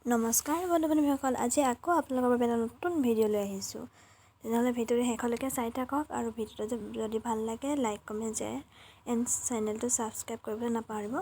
নমস্কাৰ বন্ধু-বান্ধৱীসকল, আজি আকৌ আপোনালোকৰ বাবে এটা নতুন ভিডিঅ' লৈ আহিছোঁ। তেনেহ'লে ভিডিঅ'টো শেষলৈকে চাই থাকক আৰু ভিডিঅ'টো যদি ভাল লাগে লাইক, কমেণ্ট, শ্বেয়াৰ এণ্ড চেনেলটো ছাবস্ক্ৰাইব কৰিবলৈ নাপাহৰিব।